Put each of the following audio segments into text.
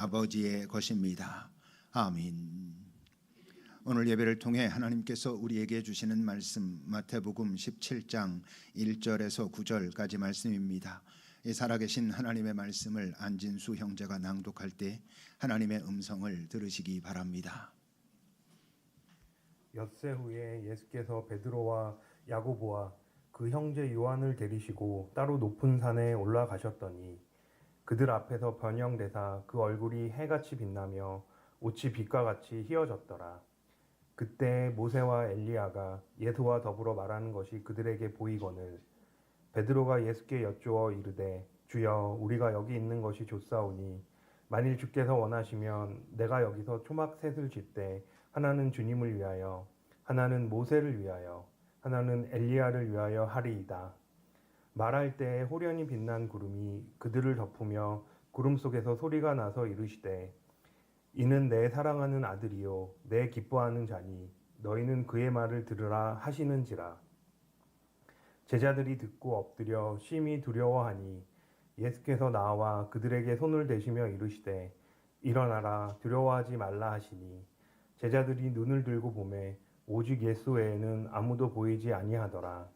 아버지의 것입니다. 아멘. 오늘 예배를 통해 하나님께서 우리에게 주시는 말씀 마태복음 17장 1절에서 9절까지 말씀입니다. 이 살아계신 하나님의 말씀을 안진수 형제가 낭독할 때 하나님의 음성을 들으시기 바랍니다. 엿새 후에 예수께서 베드로와 야고보와 그 형제 요한을 데리시고 따로 높은 산에 올라가셨더니 그들 앞에서 변형되사 그 얼굴이 해같이 빛나며 옷이 빛과 같이 희어졌더라. 그때 모세와 엘리야가 예수와 더불어 말하는 것이 그들에게 보이거늘 베드로가 예수께 여쭈어 이르되 주여 우리가 여기 있는 것이 좋사오니 만일 주께서 원하시면 내가 여기서 초막셋을 짓되 하나는 주님을 위하여 하나는 모세를 위하여 하나는 엘리야를 위하여 하리이다. 말할 때 호련히 빛난 구름이 그들을 덮으며 구름 속에서 소리가 나서 이르시되 이는 내 사랑하는 아들이요 내 기뻐하는 자니 너희는 그의 말을 들으라 하시는지라. 제자들이 듣고 엎드려 심히 두려워하니 예수께서 나와 그들에게 손을 대시며 이르시되 일어나라 두려워하지 말라 하시니 제자들이 눈을 들고 보매 오직 예수 외에는 아무도 보이지 아니하더라.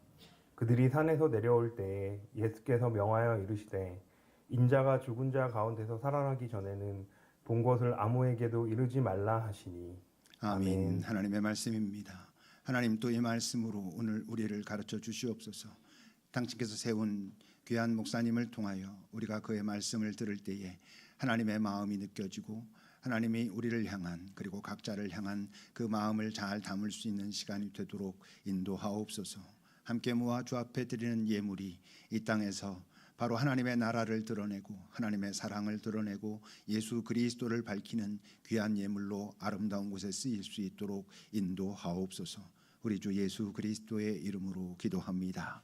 그들이 산에서 내려올 때에 예수께서 명하여 이르시되 인자가 죽은 자 가운데서 살아나기 전에는 본 것을 아무에게도 이르지 말라 하시니. 아멘. 하나님의 말씀입니다. 하나님 또 이 말씀으로 오늘 우리를 가르쳐 주시옵소서. 당신께서 세운 귀한 목사님을 통하여 우리가 그의 말씀을 들을 때에 하나님의 마음이 느껴지고 하나님이 우리를 향한 그리고 각자를 향한 그 마음을 잘 담을 수 있는 시간이 되도록 인도하옵소서. 함께 모아 주 앞에 드리는 예물이 이 땅에서 바로 하나님의 나라를 드러내고 하나님의 사랑을 드러내고 예수 그리스도를 밝히는 귀한 예물로 아름다운 곳에 쓰일 수 있도록 인도하옵소서. 우리 주 예수 그리스도의 이름으로 기도합니다.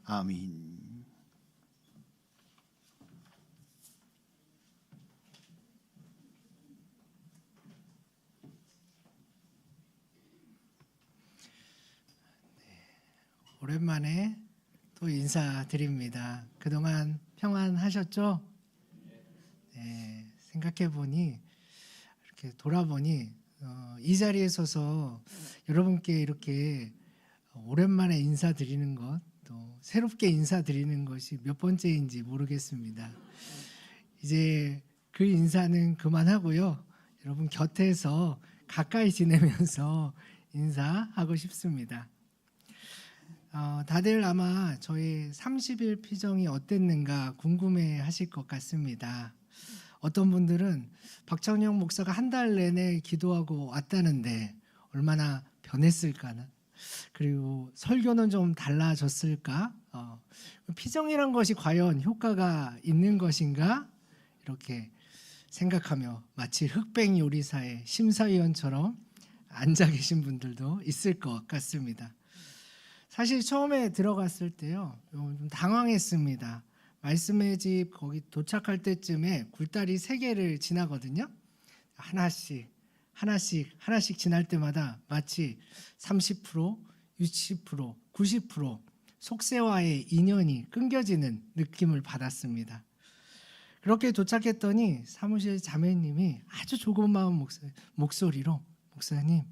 아멘. 오랜만에 또 인사드립니다. 그동안 평안하셨죠? 네, 생각해보니 이렇게 돌아보니 이 자리에 서서 여러분께 이렇게 오랜만에 인사드리는 것, 또 새롭게 인사드리는 것이 몇 번째인지 모르겠습니다. 이제 그 인사는 그만하고요. 여러분 곁에서 가까이 지내면서 인사하고 싶습니다. 다들 아마 저희 30일 피정이 어땠는가 궁금해 하실 것 같습니다. 어떤 분들은 박창영 목사가 한 달 내내 기도하고 왔다는데 얼마나 변했을까나, 그리고 설교는 좀 달라졌을까, 피정이란 것이 과연 효과가 있는 것인가 이렇게 생각하며 마치 흑백 요리사의 심사위원처럼 앉아 계신 분들도 있을 것 같습니다. 사실 처음에 들어갔을 때요 좀 당황했습니다. 말씀의 집 거기 도착할 때쯤에 굴다리 3개를 지나거든요. 하나씩 지날 때마다 마치 30%, 60%, 90% 속세와의 인연이 끊겨지는 느낌을 받았습니다. 그렇게 도착했더니 사무실 자매님이 아주 조그마한 목소리로 목사님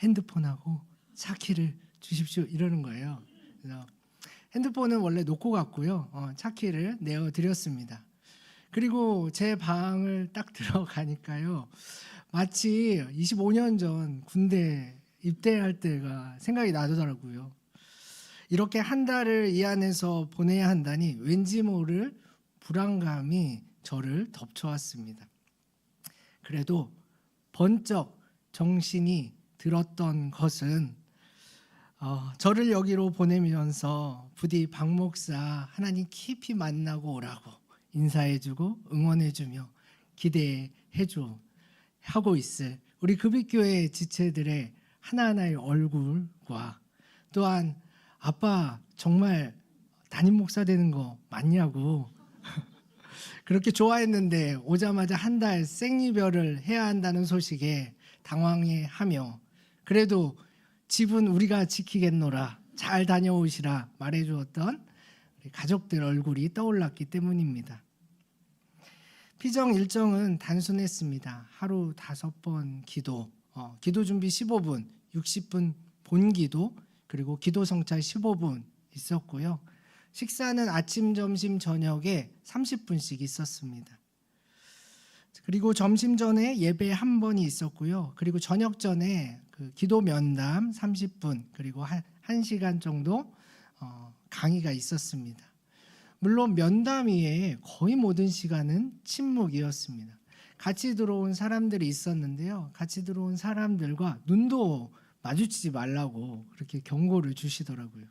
핸드폰하고 차키를 주십시오 이러는 거예요. 그래서 핸드폰은 원래 놓고 갔고요. 차키를 내어드렸습니다. 그리고 제 방을 딱 들어가니까요. 마치 25년 전 군대 입대할 때가 생각이 나더라고요. 이렇게 한 달을 이 안에서 보내야 한다니 왠지 모를 불안감이 저를 덮쳐왔습니다. 그래도 번쩍 정신이 들었던 것은 저를 여기로 보내면서 부디 박 목사 하나님 깊이 만나고 오라고 인사해주고 응원해주며 기대해줘 하고 있을 우리 금익교회 지체들의 하나하나의 얼굴과 또한 아빠 정말 담임 목사 되는 거 맞냐고 그렇게 좋아했는데 오자마자 한 달 생이별을 해야 한다는 소식에 당황해하며 그래도 집은 우리가 지키겠노라 잘 다녀오시라 말해주었던 우리 가족들 얼굴이 떠올랐기 때문입니다. 피정 일정은 단순했습니다. 하루 5번 기도, 기도 준비 15분, 60분 본기도, 그리고 기도 성찰 15분 있었고요. 식사는 아침, 점심, 저녁에 30분씩 있었습니다. 그리고 점심 전에 예배 한 번이 있었고요. 그리고 저녁 전에 그 기도 면담 30분, 그리고 1시간 정도 강의가 있었습니다. 물론 면담 이외에 거의 모든 시간은 침묵이었습니다. 같이 들어온 사람들이 있었는데요. 같이 들어온 사람들과 눈도 마주치지 말라고 그렇게 경고를 주시더라고요.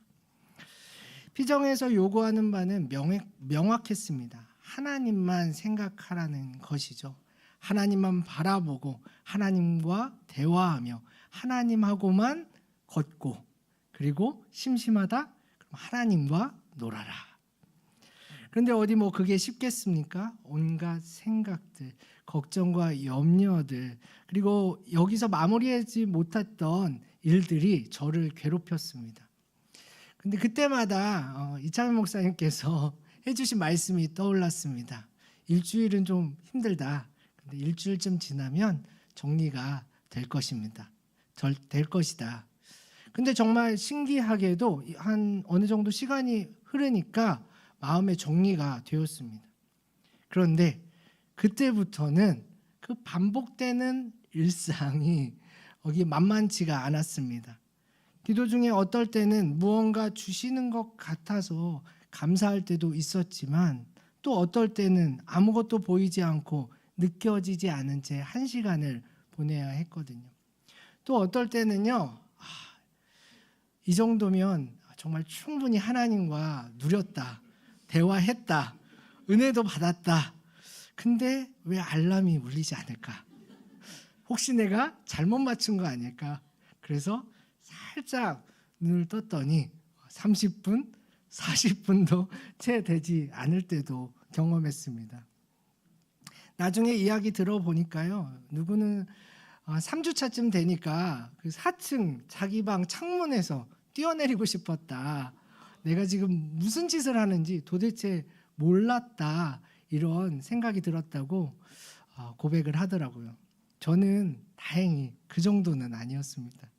피정에서 요구하는 바는 명확했습니다. 하나님만 생각하라는 것이죠. 하나님만 바라보고 하나님과 대화하며 하나님하고만 걷고, 그리고 심심하다? 그럼 하나님과 놀아라. 그런데 어디 뭐 그게 쉽겠습니까? 온갖 생각들, 걱정과 염려들, 그리고 여기서 마무리하지 못했던 일들이 저를 괴롭혔습니다. 근데 그때마다 이창현 목사님께서 해주신 말씀이 떠올랐습니다. 일주일은 좀 힘들다. 근데 일주일쯤 지나면 정리가 될 것입니다. 될 것이다. 근데 정말 신기하게도 한 어느 정도 시간이 흐르니까 마음의 정리가 되었습니다. 그런데 그때부터는 그 반복되는 일상이 여기 만만치가 않았습니다. 기도 중에 어떨 때는 무언가 주시는 것 같아서 감사할 때도 있었지만, 또 어떨 때는 아무것도 보이지 않고 느껴지지 않은 채 1시간을 보내야 했거든요. 또 어떨 때는요, 이 정도면 정말 충분히 하나님과 누렸다, 대화했다, 은혜도 받았다. 근데 왜 알람이 울리지 않을까? 혹시 내가 잘못 맞춘 거 아닐까? 그래서 살짝 눈을 떴더니 30분, 40분도 채 되지 않을 때도 경험했습니다. 나중에 이야기 들어보니까요, 누구는 3주차쯤 되니까 그 4층 자기 방 창문에서 뛰어내리고 싶었다. 내가 지금 무슨 짓을 하는지 도대체 몰랐다. 이런 생각이 들었다고 고백을 하더라고요. 저는 다행히 그 정도는 아니었습니다.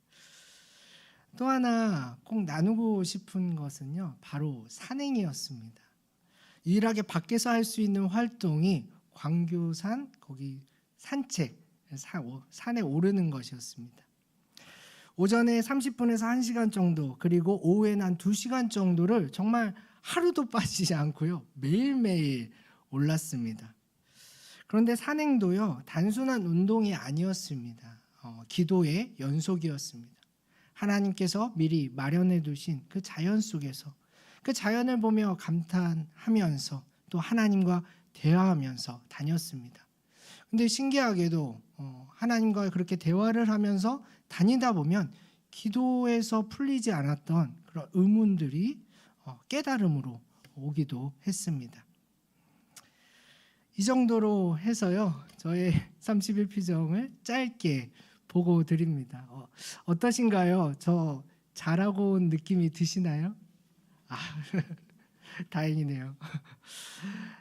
또 하나 꼭 나누고 싶은 것은요, 바로 산행이었습니다. 유일하게 밖에서 할 수 있는 활동이 광교산 거기 산책, 산에 오르는 것이었습니다. 오전에 30분에서 1시간 정도, 그리고 오후에는 한 2시간 정도를 정말 하루도 빠지지 않고요, 매일매일 올랐습니다. 그런데 산행도요, 단순한 운동이 아니었습니다. 기도의 연속이었습니다. 하나님께서 미리 마련해 두신 그 자연 속에서 그 자연을 보며 감탄하면서 또 하나님과 대화하면서 다녔습니다. 근데 신기하게도 하나님과 그렇게 대화를 하면서 다니다 보면 기도에서 풀리지 않았던 그런 의문들이 깨달음으로 오기도 했습니다. 이 정도로 해서요, 저의 30일 피정을 짧게 보고 드립니다. 어떠신가요? 저 잘하고 온 느낌이 드시나요? 다행이네요.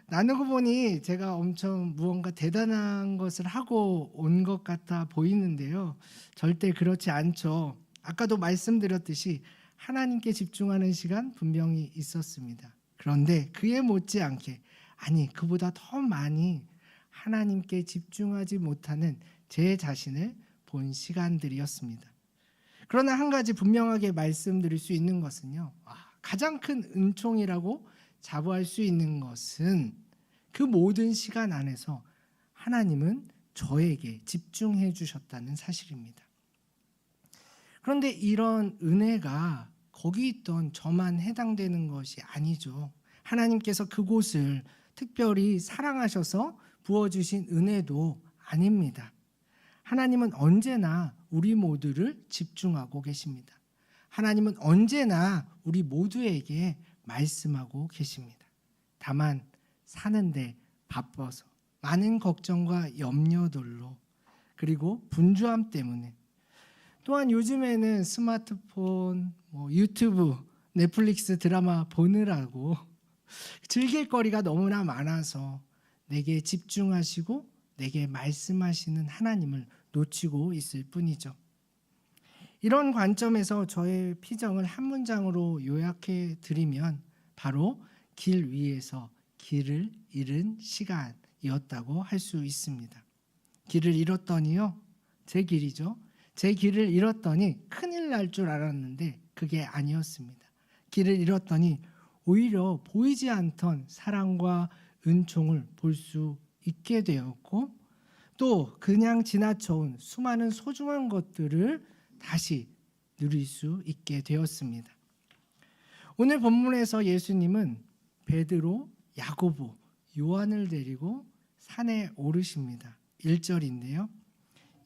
나누고 보니 제가 엄청 무언가 대단한 것을 하고 온 것 같아 보이는데요, 절대 그렇지 않죠. 아까도 말씀드렸듯이 하나님께 집중하는 시간 분명히 있었습니다. 그런데 그에 못지않게, 아니 그보다 더 많이 하나님께 집중하지 못하는 제 자신을 본 시간들이었습니다. 그러나 한 가지 분명하게 말씀드릴 수 있는 것은요, 가장 큰 은총이라고 자부할 수 있는 것은 그 모든 시간 안에서 하나님은 저에게 집중해 주셨다는 사실입니다. 그런데 이런 은혜가 거기 있던 저만 해당되는 것이 아니죠. 하나님께서 그곳을 특별히 사랑하셔서 부어주신 은혜도 아닙니다. 하나님은 언제나 우리 모두를 집중하고 계십니다. 하나님은 언제나 우리 모두에게 말씀하고 계십니다. 다만 사는데 바빠서 많은 걱정과 염려들로, 그리고 분주함 때문에, 또한 요즘에는 스마트폰, 유튜브, 넷플릭스 드라마 보느라고 즐길 거리가 너무나 많아서 내게 집중하시고 내게 말씀하시는 하나님을 놓치고 있을 뿐이죠. 이런 관점에서 저의 피정을 한 문장으로 요약해 드리면 바로 길 위에서 길을 잃은 시간이었다고 할 수 있습니다. 길을 잃었더니요, 제 길이죠. 제 길을 잃었더니 큰일 날 줄 알았는데 그게 아니었습니다. 길을 잃었더니 오히려 보이지 않던 사랑과 은총을 볼 수 있게 되었고, 또 그냥 지나쳐온 수많은 소중한 것들을 다시 누릴 수 있게 되었습니다. 오늘 본문에서 예수님은 베드로, 야고보, 요한을 데리고 산에 오르십니다. 1절인데요.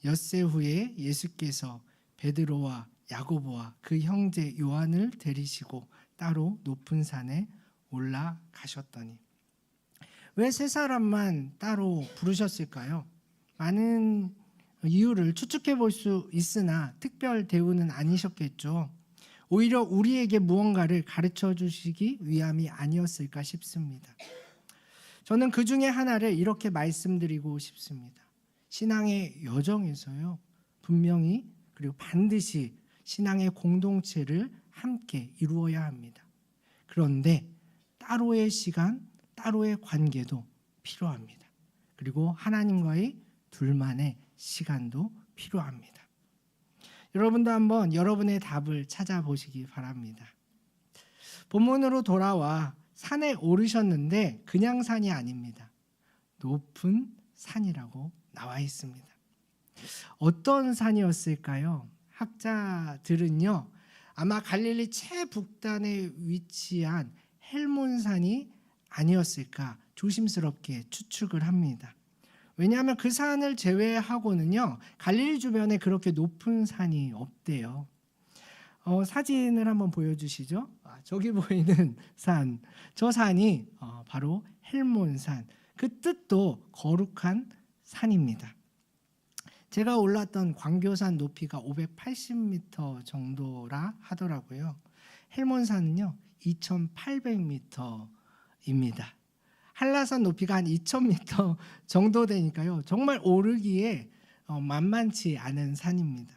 엿새 후에 예수께서 베드로와 야고보와 그 형제 요한을 데리시고 따로 높은 산에 올라가셨더니. 왜 세 사람만 따로 부르셨을까요? 많은 이유를 추측해 볼 수 있으나 특별 대우는 아니셨겠죠. 오히려 우리에게 무언가를 가르쳐 주시기 위함이 아니었을까 싶습니다. 저는 그 중에 하나를 이렇게 말씀드리고 싶습니다. 신앙의 여정에서요, 분명히 그리고 반드시 신앙의 공동체를 함께 이루어야 합니다. 그런데 따로의 시간, 따로의 관계도 필요합니다. 그리고 하나님과의 둘만의 시간도 필요합니다. 여러분도 한번 여러분의 답을 찾아보시기 바랍니다. 본문으로 돌아와 산에 오르셨는데 그냥 산이 아닙니다. 높은 산이라고 나와 있습니다. 어떤 산이었을까요? 학자들은요, 아마 갈릴리 최북단에 위치한 헬몬산이 아니었을까 조심스럽게 추측을 합니다. 왜냐하면 그 산을 제외하고는요, 갈릴리 주변에 그렇게 높은 산이 없대요. 사진을 한번 보여주시죠. 저기 보이는 산, 저 산이 바로 헬몬산, 그 뜻도 거룩한 산입니다. 제가 올랐던 광교산 높이가 580m 정도라 하더라고요. 헬몬산은요 2800m입니다. 한라산 높이가 한 2000m 정도 되니까요, 정말 오르기에 만만치 않은 산입니다.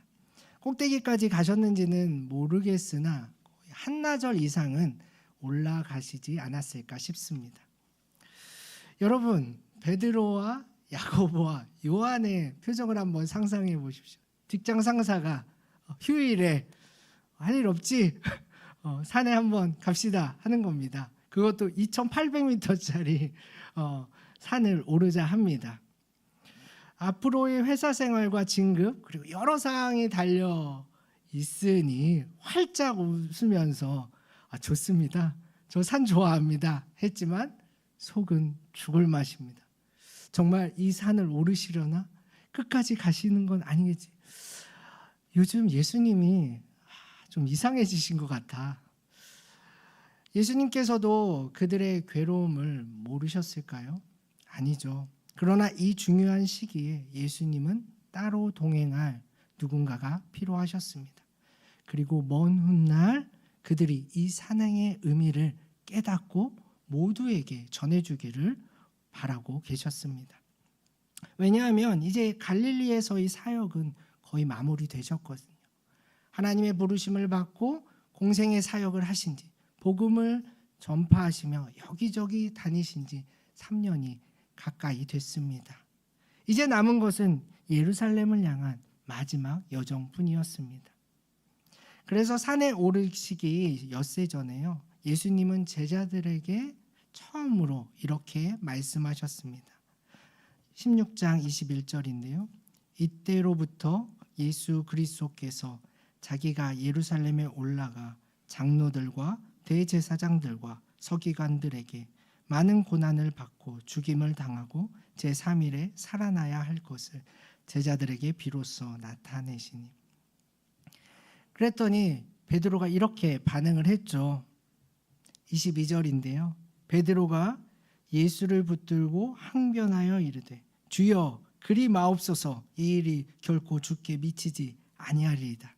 꼭대기까지 가셨는지는 모르겠으나 한나절 이상은 올라가시지 않았을까 싶습니다. 여러분, 베드로와 야고보와 요한의 표정을 한번 상상해 보십시오. 직장 상사가 휴일에 할 일 없지? 산에 한번 갑시다 하는 겁니다. 그것도 2800m짜리 산을 오르자 합니다. 앞으로의 회사 생활과 진급 그리고 여러 사항이 달려 있으니 활짝 웃으면서 좋습니다. 저 산 좋아합니다 했지만 속은 죽을 맛입니다. 정말 이 산을 오르시려나? 끝까지 가시는 건 아니겠지. 요즘 예수님이 좀 이상해지신 것 같아. 예수님께서도 그들의 괴로움을 모르셨을까요? 아니죠. 그러나 이 중요한 시기에 예수님은 따로 동행할 누군가가 필요하셨습니다. 그리고 먼 훗날 그들이 이 산행의 의미를 깨닫고 모두에게 전해주기를 바라고 계셨습니다. 왜냐하면 이제 갈릴리에서의 사역은 거의 마무리되셨거든요. 하나님의 부르심을 받고 공생의 사역을 하신 지, 복음을 전파하시며 여기저기 다니신 지 3년이 가까이 됐습니다. 이제 남은 것은 예루살렘을 향한 마지막 여정뿐이었습니다. 그래서 산에 오르시기 엿새 전에요, 예수님은 제자들에게 처음으로 이렇게 말씀하셨습니다. 16장 21절인데요. 이때로부터 예수 그리스도께서 자기가 예루살렘에 올라가 장로들과 대제사장들과 서기관들에게 많은 고난을 받고 죽임을 당하고 제3일에 살아나야 할 것을 제자들에게 비로소 나타내시니. 그랬더니 베드로가 이렇게 반응을 했죠. 22절인데요. 베드로가 예수를 붙들고 항변하여 이르되 주여 그리 마옵소서, 이 일이 결코 주께 미치지 아니하리이다.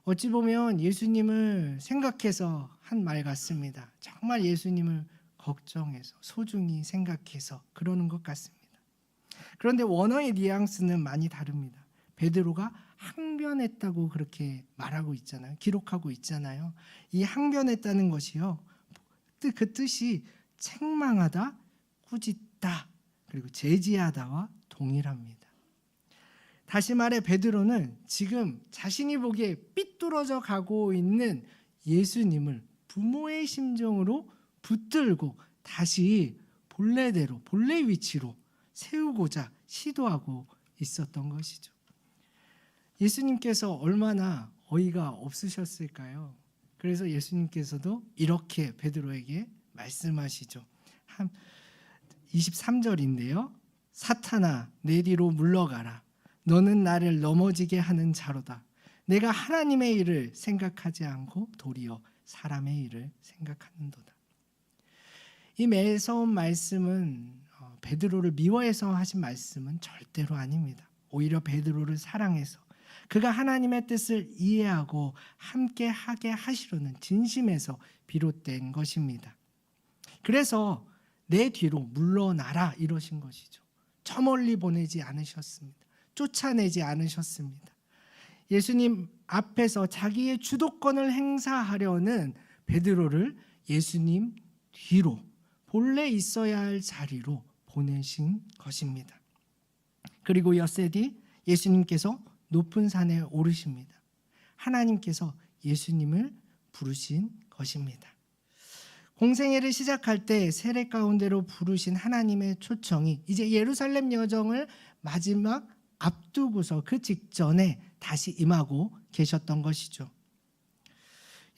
어찌 보면 예수님을 생각해서 한 말 같습니다. 정말 예수님을 걱정해서 소중히 생각해서 그러는 것 같습니다. 그런데 원어의 뉘앙스는 많이 다릅니다. 베드로가 항변했다고 그렇게 말하고 있잖아요. 기록하고 있잖아요. 이 항변했다는 것이요, 그 뜻이 책망하다, 꾸짖다, 그리고 제지하다와 동일합니다. 다시 말해 베드로는 지금 자신이 보기에 삐뚤어져 가고 있는 예수님을 부모의 심정으로 붙들고 다시 본래대로, 본래 위치로 세우고자 시도하고 있었던 것이죠. 예수님께서 얼마나 어이가 없으셨을까요? 그래서 예수님께서도 이렇게 베드로에게 말씀하시죠. 23절인데요. 사탄아, 내 뒤로 물러가라. 너는 나를 넘어지게 하는 자로다. 내가 하나님의 일을 생각하지 않고 도리어 사람의 일을 생각하는도다. 이 매서운 말씀은 베드로를 미워해서 하신 말씀은 절대로 아닙니다. 오히려 베드로를 사랑해서 그가 하나님의 뜻을 이해하고 함께 하게 하시려는 진심에서 비롯된 것입니다. 그래서 내 뒤로 물러나라 이러신 것이죠. 저 멀리 보내지 않으셨습니다. 쫓아내지 않으셨습니다. 예수님 앞에서 자기의 주도권을 행사하려는 베드로를 예수님 뒤로, 본래 있어야 할 자리로 보내신 것입니다. 그리고 엿새 뒤 예수님께서 높은 산에 오르십니다. 하나님께서 예수님을 부르신 것입니다. 공생애를 시작할 때 세례 가운데로 부르신 하나님의 초청이 이제 예루살렘 여정을 마지막 앞두고서 그 직전에 다시 임하고 계셨던 것이죠.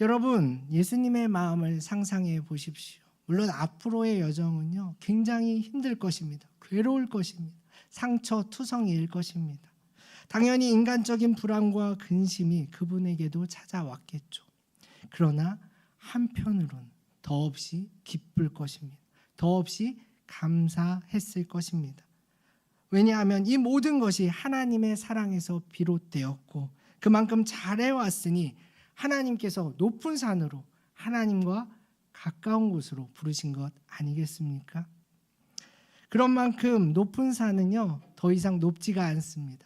여러분, 예수님의 마음을 상상해 보십시오. 물론 앞으로의 여정은요, 굉장히 힘들 것입니다. 괴로울 것입니다. 상처투성이일 것입니다. 당연히 인간적인 불안과 근심이 그분에게도 찾아왔겠죠. 그러나 한편으로는 더없이 기쁠 것입니다. 더없이 감사했을 것입니다. 왜냐하면 이 모든 것이 하나님의 사랑에서 비롯되었고 그만큼 잘해왔으니 하나님께서 높은 산으로 하나님과 가까운 곳으로 부르신 것 아니겠습니까? 그런 만큼 높은 산은요, 더 이상 높지가 않습니다.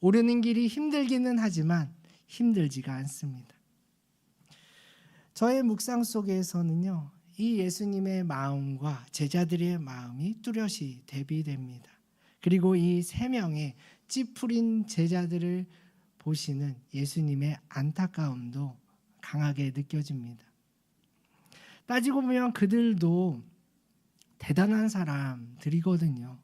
오르는 길이 힘들기는 하지만 힘들지가 않습니다. 저의 묵상 속에서는요, 이 예수님의 마음과 제자들의 마음이 뚜렷이 대비됩니다. 그리고 이 세 명의 찌푸린 제자들을 보시는 예수님의 안타까움도 강하게 느껴집니다. 따지고 보면 그들도 대단한 사람들이거든요.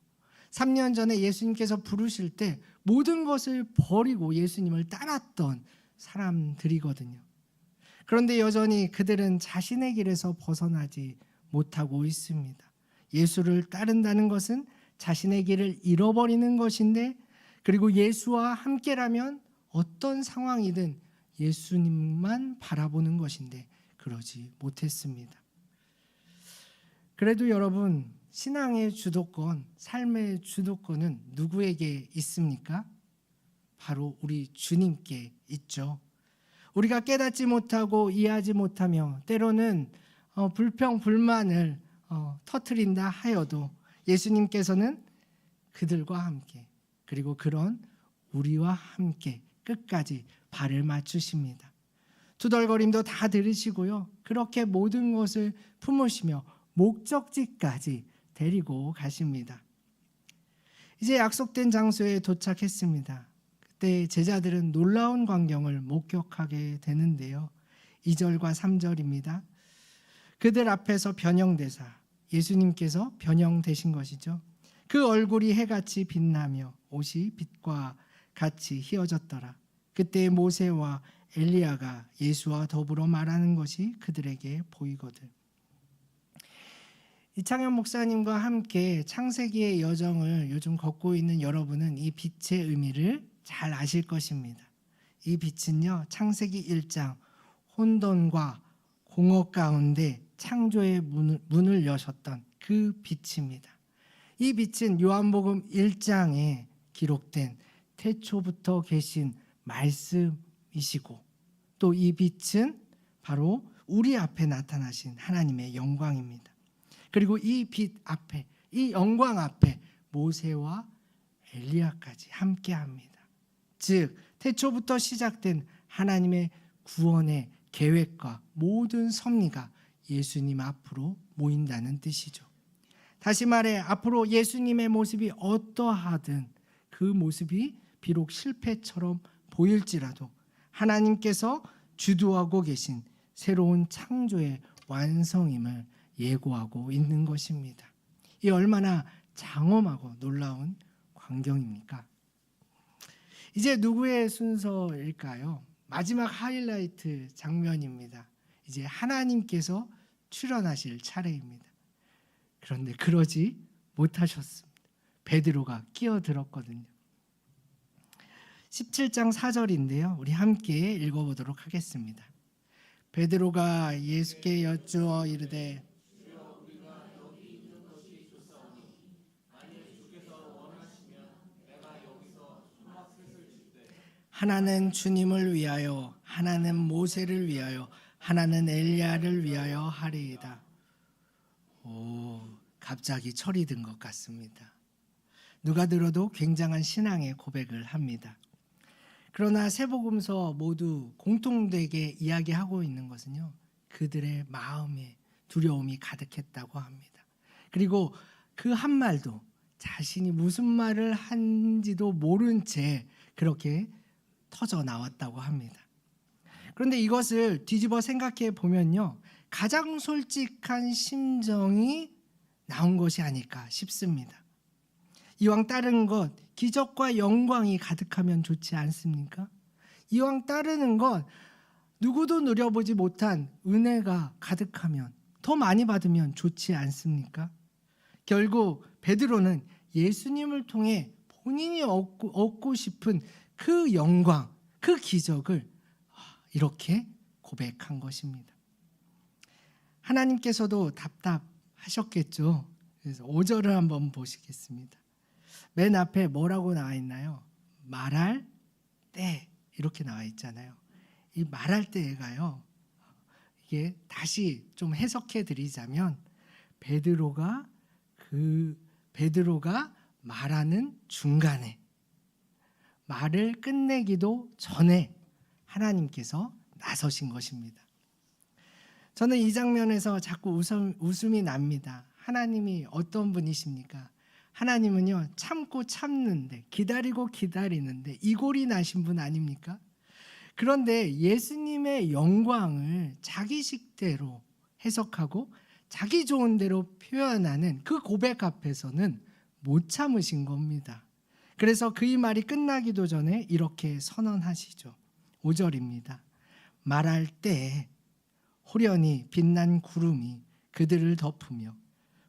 3년 전에 예수님께서 부르실 때 모든 것을 버리고 예수님을 따랐던 사람들이거든요. 그런데 여전히 그들은 자신의 길에서 벗어나지 못하고 있습니다. 예수를 따른다는 것은 자신의 길을 잃어버리는 것인데, 그리고 예수와 함께라면 어떤 상황이든 예수님만 바라보는 것인데 그러지 못했습니다. 그래도 여러분, 신앙의 주도권, 삶의 주도권은 누구에게 있습니까? 바로 우리 주님께 있죠. 우리가 깨닫지 못하고 이해하지 못하며 때로는 불평, 불만을 터뜨린다 하여도 예수님께서는 그들과 함께, 그리고 그런 우리와 함께 끝까지 발을 맞추십니다. 투덜거림도 다 들으시고요. 그렇게 모든 것을 품으시며 목적지까지 데리고 가십니다. 이제 약속된 장소에 도착했습니다. 그때 제자들은 놀라운 광경을 목격하게 되는데요. 2절과 3절입니다. 그들 앞에서 변형되사, 예수님께서 변형되신 것이죠. 그 얼굴이 해같이 빛나며 옷이 빛과 같이 휘어졌더라. 그때 모세와 엘리야가 예수와 더불어 말하는 것이 그들에게 보이거든. 이창현 목사님과 함께 창세기의 여정을 요즘 걷고 있는 여러분은 이 빛의 의미를 잘 아실 것입니다. 이 빛은요, 창세기 1장 혼돈과 공허 가운데 창조의 문을 여셨던 그 빛입니다. 이 빛은 요한복음 1장에 기록된 태초부터 계신 말씀이시고, 또 이 빛은 바로 우리 앞에 나타나신 하나님의 영광입니다. 그리고 이 빛 앞에, 이 영광 앞에 모세와 엘리야까지 함께합니다. 즉 태초부터 시작된 하나님의 구원의 계획과 모든 섭리가 예수님 앞으로 모인다는 뜻이죠. 다시 말해 앞으로 예수님의 모습이 어떠하든 그 모습이 비록 실패처럼 보일지라도 하나님께서 주도하고 계신 새로운 창조의 완성임을 예고하고 있는 것입니다. 이 얼마나 장엄하고 놀라운 광경입니까? 이제 누구의 순서일까요? 마지막 하이라이트 장면입니다. 이제 하나님께서 출연하실 차례입니다. 그런데 그러지 못하셨습니다. 베드로가 끼어들었거든요. 17장 4절인데요. 우리 함께 읽어보도록 하겠습니다. 베드로가 예수께 여쭈어 이르되 하나는 주님을 위하여, 하나는 모세를 위하여, 하나는 엘리야를 위하여 하리이다. 오, 갑자기 철이 든 것 같습니다. 누가 들어도 굉장한 신앙의 고백을 합니다. 그러나 세복음서 모두 공통되게 이야기하고 있는 것은요, 그들의 마음에 두려움이 가득했다고 합니다. 그리고 그 한 말도 자신이 무슨 말을 한지도 모른 채 그렇게 터져 나왔다고 합니다. 그런데 이것을 뒤집어 생각해 보면요, 가장 솔직한 심정이 나온 것이 아닐까 싶습니다. 이왕 따르는 것, 기적과 영광이 가득하면 좋지 않습니까? 이왕 따르는 것, 누구도 누려보지 못한 은혜가 가득하면, 더 많이 받으면 좋지 않습니까? 결국 베드로는 예수님을 통해 본인이 얻고 싶은 그 영광, 그 기적을 이렇게 고백한 것입니다. 하나님께서도 답답하셨겠죠. 그래서 5절을 한번 보시겠습니다. 맨 앞에 뭐라고 나와 있나요? 말할 때 이렇게 나와 있잖아요. 이 말할 때가요, 이게 다시 좀 해석해 드리자면 베드로가 말하는 중간에, 말을 끝내기도 전에 하나님께서 나서신 것입니다. 저는 이 장면에서 자꾸 웃음이 납니다. 하나님이 어떤 분이십니까? 하나님은요, 참고 참는데, 기다리고 기다리는데 이골이 나신 분 아닙니까? 그런데 예수님의 영광을 자기식대로 해석하고 자기 좋은 대로 표현하는 그 고백 앞에서는 못 참으신 겁니다. 그래서 그의 말이 끝나기도 전에 이렇게 선언하시죠. 5절입니다. 말할 때 호련히 빛난 구름이 그들을 덮으며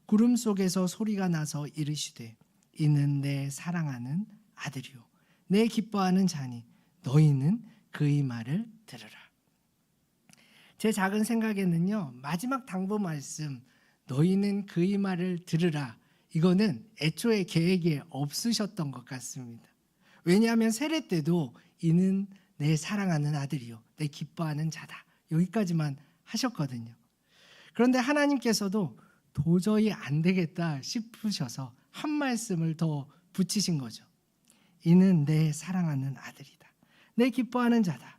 구름 속에서 소리가 나서 이르시되 이는 내 사랑하는 아들이요 내 기뻐하는 자니 너희는 그의 말을 들으라. 제 작은 생각에는요, 마지막 당부 말씀 너희는 그의 말을 들으라, 이거는 애초에 계획에 없으셨던 것 같습니다. 왜냐하면 세례 때도 이는 내 사랑하는 아들이요 내 기뻐하는 자다, 여기까지만 하셨거든요. 그런데 하나님께서도 도저히 안 되겠다 싶으셔서 한 말씀을 더 붙이신 거죠. 이는 내 사랑하는 아들이다, 내 기뻐하는 자다.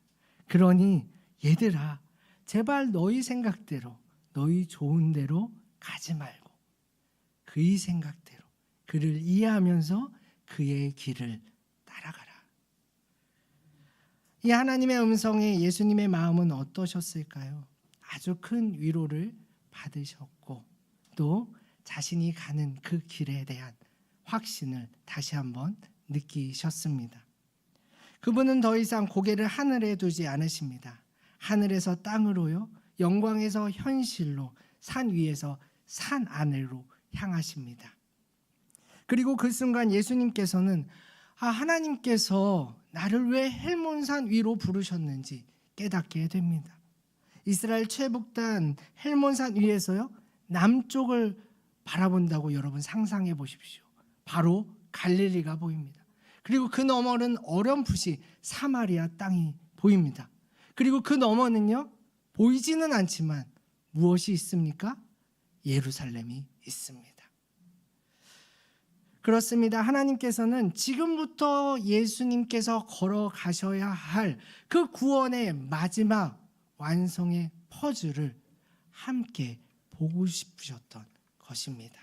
그러니 얘들아, 제발 너희 생각대로, 너희 좋은 대로 가지 말고 그의 생각대로, 그를 이해하면서 그의 길을 따라가라. 이 하나님의 음성에 예수님의 마음은 어떠셨을까요? 아주 큰 위로를 받으셨고 또 자신이 가는 그 길에 대한 확신을 다시 한번 느끼셨습니다. 그분은 더 이상 고개를 하늘에 두지 않으십니다. 하늘에서 땅으로요, 영광에서 현실로, 산 위에서 산 아래로 향하십니다. 그리고 그 순간 예수님께서는 하나님께서 나를 왜 헬몬산 위로 부르셨는지 깨닫게 됩니다. 이스라엘 최북단 헬몬산 위에서요, 남쪽을 바라본다고 여러분 상상해 보십시오. 바로 갈릴리가 보입니다. 그리고 그 너머는 어렴풋이 사마리아 땅이 보입니다. 그리고 그 너머는요, 보이지는 않지만 무엇이 있습니까? 예루살렘이 있습니다. 그렇습니다. 하나님께서는 지금부터 예수님께서 걸어가셔야 할 그 구원의 마지막 완성의 퍼즐을 함께 보고 싶으셨던 것입니다.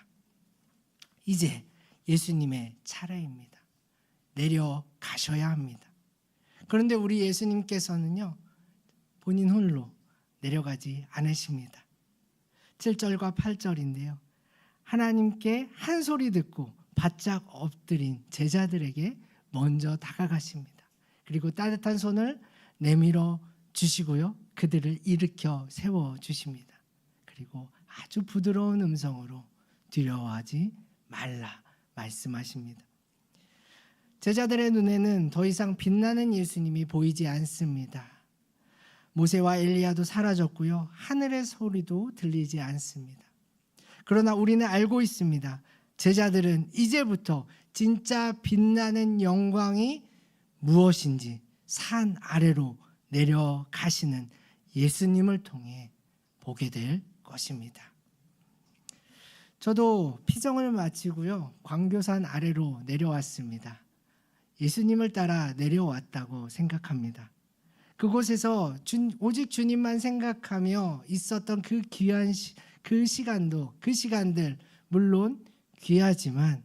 이제 예수님의 차례입니다. 내려가셔야 합니다. 그런데 우리 예수님께서는요, 본인 홀로 내려가지 않으십니다. 7절과 8절인데요. 하나님께 한 소리 듣고 바짝 엎드린 제자들에게 먼저 다가가십니다. 그리고 따뜻한 손을 내밀어 주시고요. 그들을 일으켜 세워 주십니다. 그리고 아주 부드러운 음성으로 두려워하지 말라 말씀하십니다. 제자들의 눈에는 더 이상 빛나는 예수님이 보이지 않습니다. 모세와 엘리야도 사라졌고요. 하늘의 소리도 들리지 않습니다. 그러나 우리는 알고 있습니다. 제자들은 이제부터 진짜 빛나는 영광이 무엇인지 산 아래로 내려가시는 예수님을 통해 보게 될 것입니다. 저도 피정을 마치고요. 광교산 아래로 내려왔습니다. 예수님을 따라 내려왔다고 생각합니다. 그곳에서 오직 주님만 생각하며 있었던 그 귀한 그 시간들 물론 귀하지만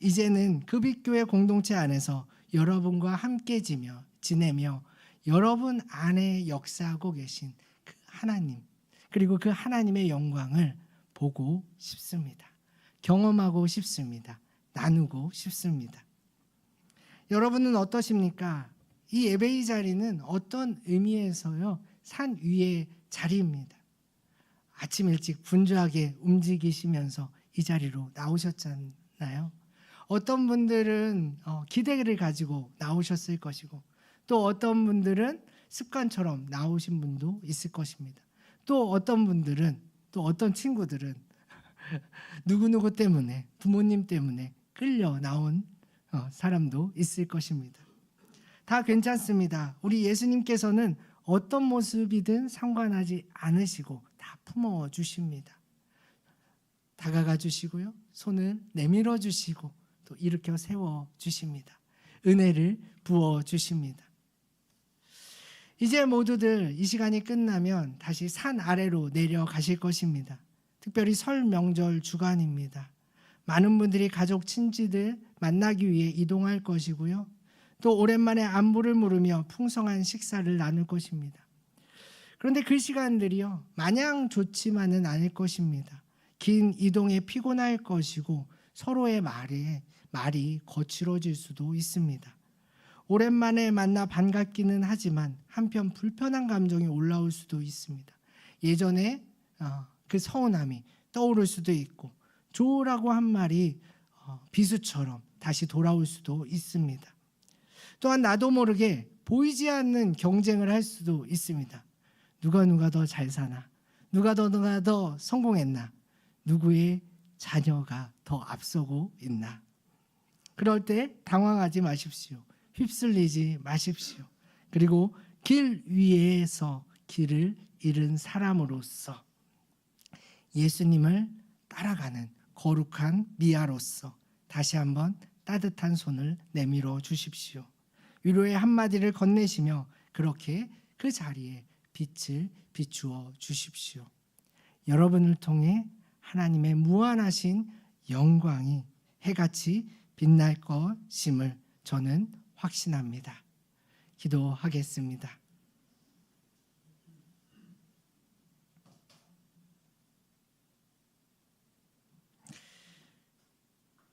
이제는 급입교회 공동체 안에서 여러분과 함께 지내며 여러분 안에 역사하고 계신 그 하나님, 그리고 그 하나님의 영광을 보고 싶습니다. 경험하고 싶습니다. 나누고 싶습니다. 여러분은 어떠십니까? 이 예배의 자리는 어떤 의미에서요, 산 위의 자리입니다. 아침 일찍 분주하게 움직이시면서 이 자리로 나오셨잖아요. 어떤 분들은 기대를 가지고 나오셨을 것이고, 또 어떤 분들은 습관처럼 나오신 분도 있을 것입니다. 또 어떤 분들은, 또 어떤 친구들은 누구누구 때문에, 부모님 때문에 끌려 나온 사람도 있을 것입니다. 다 괜찮습니다. 우리 예수님께서는 어떤 모습이든 상관하지 않으시고 다 품어주십니다. 다가가 주시고요, 손을 내밀어 주시고 또 일으켜 세워 주십니다. 은혜를 부어 주십니다. 이제 모두들 이 시간이 끝나면 다시 산 아래로 내려가실 것입니다. 특별히 설 명절 주간입니다. 많은 분들이 가족 친지들 만나기 위해 이동할 것이고요. 또 오랜만에 안부를 물으며 풍성한 식사를 나눌 것입니다. 그런데 그 시간들이요, 마냥 좋지만은 않을 것입니다. 긴 이동에 피곤할 것이고 서로의 말이 거칠어질 수도 있습니다. 오랜만에 만나 반갑기는 하지만 한편 불편한 감정이 올라올 수도 있습니다. 예전에 그 서운함이 떠오를 수도 있고 조라고 한 말이 비수처럼 다시 돌아올 수도 있습니다. 또한 나도 모르게 보이지 않는 경쟁을 할 수도 있습니다. 누가 더 잘 사나? 누가 더 성공했나? 누구의 자녀가 더 앞서고 있나? 그럴 때 당황하지 마십시오. 휩쓸리지 마십시오. 그리고 길 위에서 길을 잃은 사람으로서 예수님을 따라가는 거룩한 미아로서 다시 한번 따뜻한 손을 내밀어 주십시오. 위로의 한마디를 건네시며 그렇게 그 자리에 빛을 비추어 주십시오. 여러분을 통해 하나님의 무한하신 영광이 해같이 빛날 것임을 저는 확신합니다. 기도하겠습니다.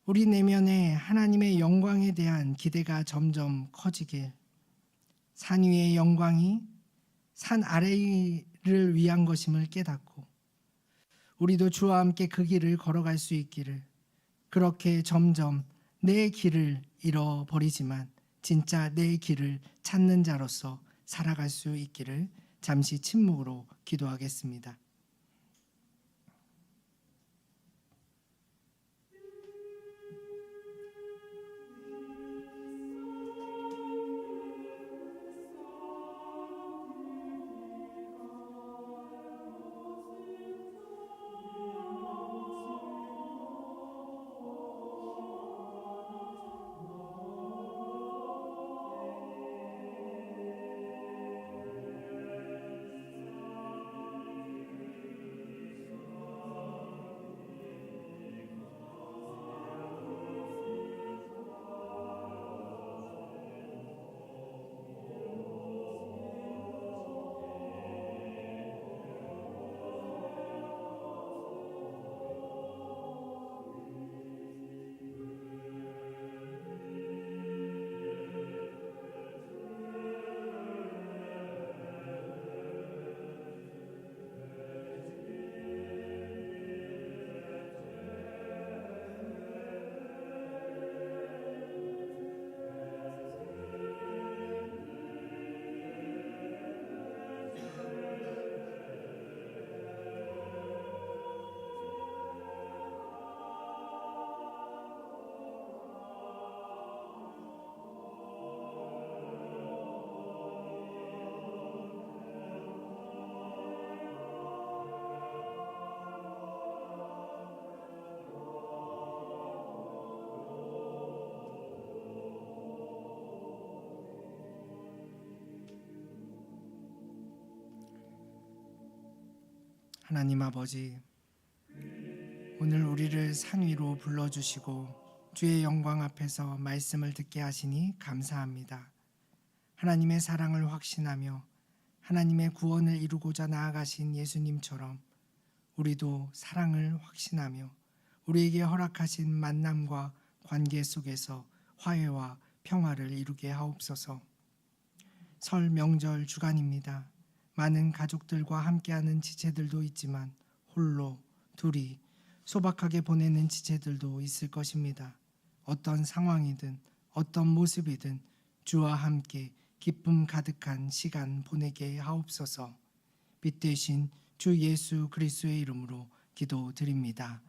우리 내면에 하나님의 영광에 대한 기대가 점점 커지길, 산 위의 영광이 산 아래를 위한 것임을 깨닫고 우리도 주와 함께 그 길을 걸어갈 수 있기를, 그렇게 점점 내 길을 잃어버리지만 진짜 내 길을 찾는 자로서 살아갈 수 있기를 잠시 침묵으로 기도하겠습니다. 하나님 아버지, 오늘 우리를 산 위로 불러주시고 주의 영광 앞에서 말씀을 듣게 하시니 감사합니다. 하나님의 사랑을 확신하며 하나님의 구원을 이루고자 나아가신 예수님처럼 우리도 사랑을 확신하며 우리에게 허락하신 만남과 관계 속에서 화해와 평화를 이루게 하옵소서. 설 명절 주간입니다. 많은 가족들과 함께하는 지체들도 있지만 홀로 둘이 소박하게 보내는 지체들도 있을 것입니다. 어떤 상황이든 어떤 모습이든 주와 함께 기쁨 가득한 시간 보내게 하옵소서. 빛 대신 주 예수 그리스도의 이름으로 기도드립니다.